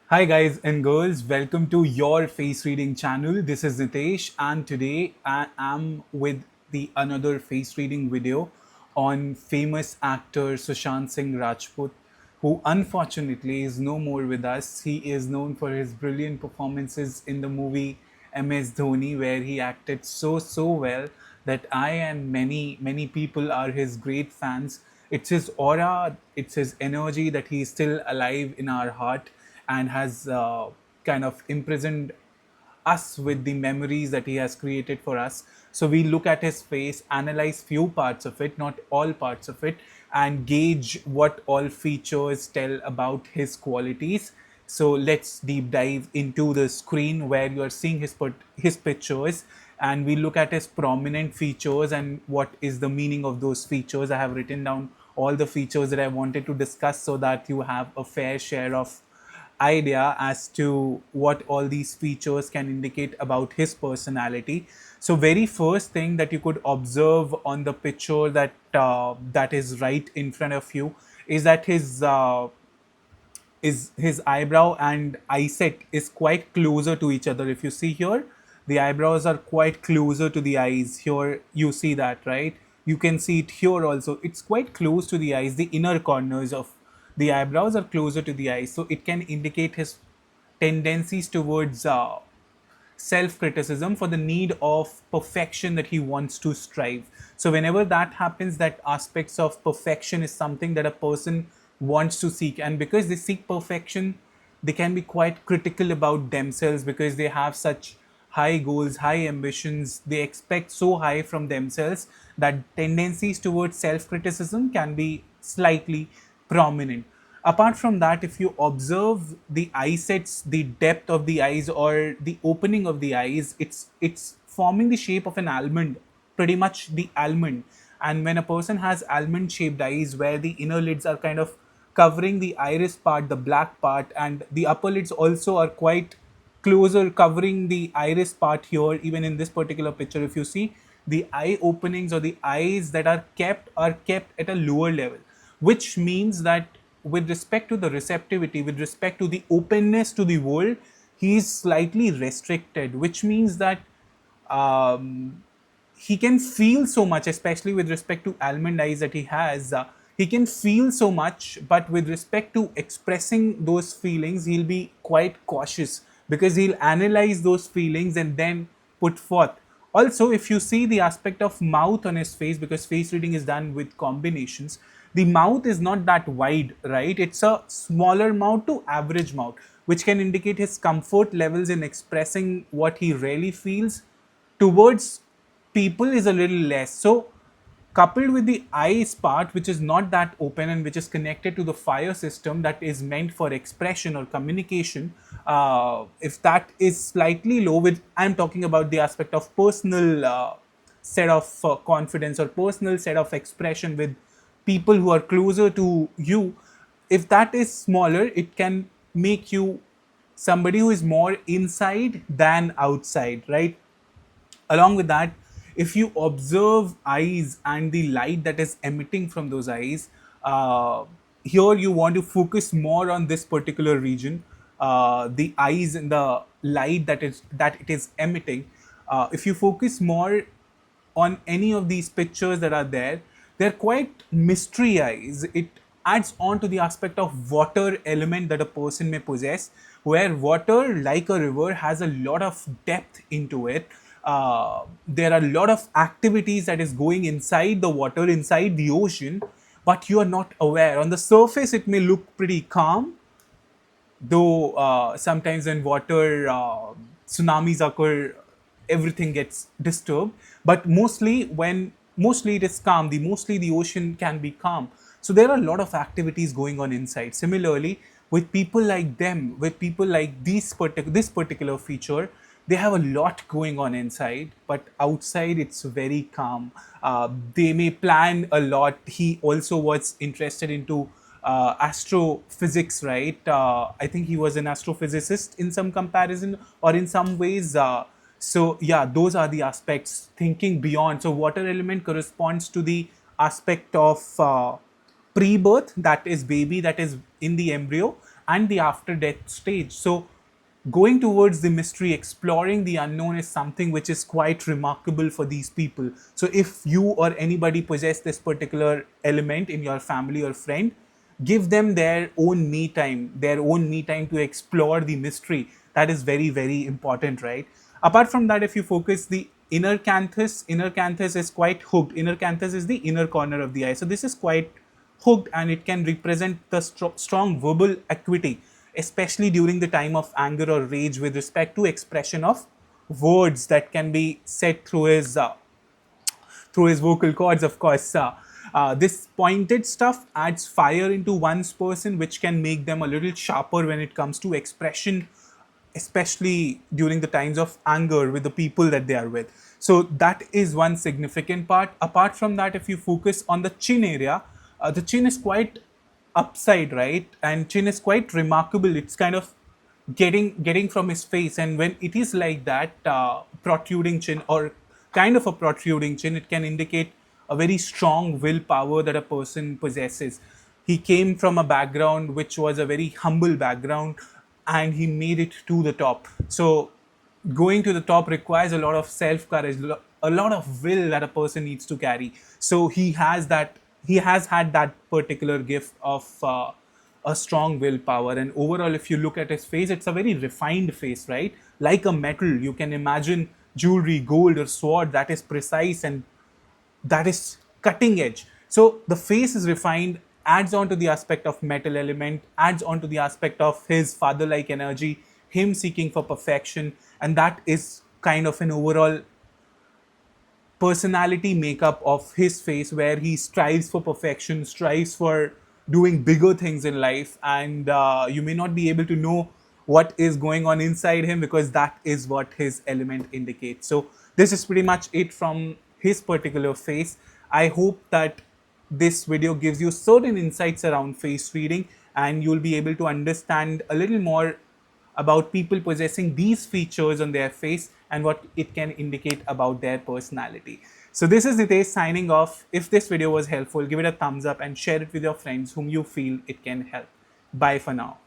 Hi guys and girls, welcome to your face reading channel. This is Nitesh and today I am with the another face reading video on famous actor Sushant Singh Rajput, who unfortunately is no more with us. He is known for his brilliant performances in the movie MS Dhoni, where he acted so well that I and many people are his great fans. It's his aura, it's his energy that he is still alive in our heart and has kind of imprisoned us with the memories that he has created for us. So we look at his face, analyze few parts of it, not all parts of it, and gauge what all features tell about his qualities. So let's deep dive into the screen where you are seeing his pictures, and we look at his prominent features and what is the meaning of those features. I have written down all the features that I wanted to discuss so that you have a fair share of idea as to what all these features can indicate about his personality. So very first thing that you could observe on the picture that is right in front of you is that his eyebrow and eye set is quite closer to each other. If you see here, the eyebrows are quite closer to the eyes. Here you see that, right? You can see it here also. It's quite close to the eyes. The inner corners of the eyebrows are closer to the eyes, so it can indicate his tendencies towards self criticism, for the need of perfection that he wants to strive. So whenever that happens, that aspects of perfection is something that a person wants to seek, and because they seek perfection, they can be quite critical about themselves because they have such high goals, high ambitions. They expect so high from themselves that tendencies towards self criticism can be slightly prominent. Apart from that, if you observe the eye sets, the depth of the eyes or the opening of the eyes, it's forming the shape of an almond, pretty much the almond. And when a person has almond shaped eyes where the inner lids are kind of covering the iris part, the black part, and the upper lids also are quite closer covering the iris part here. Even in this particular picture, if you see, the eye openings or the eyes that are kept at a lower level, which means that with respect to the receptivity, with respect to the openness to the world, he is slightly restricted, which means that um, he can feel so much, especially with respect to almond eyes that he has. He can feel so much, but with respect to expressing those feelings, he'll be quite cautious because he'll analyze those feelings and then put forth. Also, if you see the aspect of mouth on his face, because face reading is done with combinations, the mouth is not that wide, right? It's a smaller mouth to average mouth, which can indicate his comfort levels in expressing what he really feels towards people is a little less. So, coupled with the eyes part, which is not that open and which is connected to the fire system that is meant for expression or communication, if that is slightly low, with I'm talking about the aspect of personal set of confidence or personal set of expression with people who are closer to you, if that is smaller, it can make you somebody who is more inside than outside, right? Along with that, if you observe eyes and the light that is emitting from those eyes, here you want to focus more on this particular region, the eyes and the light that it is emitting. If you focus more on any of these pictures that are there, they're quite mystery eyes. It adds on to the aspect of water element that a person may possess, where water, like a river, has a lot of depth into it. There are a lot of activities that is going inside the water, inside the ocean, but you are not aware. On the surface, it may look pretty calm, though sometimes when water tsunamis occur, everything gets disturbed, but mostly it is calm. The mostly the ocean can be calm. So there are a lot of activities going on inside. Similarly, with people like them, with people like this particular feature, they have a lot going on inside, but outside it's very calm. They may plan a lot. He also was interested into astrophysics, right? I think he was an astrophysicist in some comparison or in some ways. So yeah, those are the aspects. Thinking beyond. So water element corresponds to the aspect of pre-birth, that is baby that is in the embryo, and the after death stage. So going towards the mystery, exploring the unknown is something which is quite remarkable for these people. So if you or anybody possess this particular element in your family or friend, give them their own me time to explore the mystery. That is very, very important, right? Apart from that, if you focus the inner canthus is quite hooked. Inner canthus is the inner corner of the eye. So this is quite hooked, and it can represent the strong verbal acuity, especially during the time of anger or rage, with respect to expression of words that can be said through his vocal cords, of course. This pointed stuff adds fire into one's person, which can make them a little sharper when it comes to expression, especially during the times of anger with the people that they are with. So that is one significant part. Apart from that, if you focus on the chin area, the chin is quite upside, right? And chin is quite remarkable. It's kind of getting from his face, and when it is like that, protruding chin or kind of a protruding chin, it can indicate a very strong willpower that a person possesses. He came from a background which was a very humble background, and he made it to the top. So going to the top requires a lot of self courage, a lot of will that a person needs to carry. So he has had that particular gift of a strong willpower. And overall, if you look at his face, it's a very refined face, right? Like a metal, you can imagine jewelry, gold, or sword that is precise and that is cutting edge. So the face is refined, adds on to the aspect of metal element, adds on to the aspect of his father-like energy, him seeking for perfection, and that is kind of an overall personality makeup of his face, where he strives for perfection, strives for doing bigger things in life, and you may not be able to know what is going on inside him, because that is what his element indicates. So this is pretty much it from his particular face. I hope that this video gives you certain insights around face reading, and you'll be able to understand a little more about people possessing these features on their face and what it can indicate about their personality. So this is Nitesh signing off. If this video was helpful, give it a thumbs up and share it with your friends whom you feel it can help. Bye for now.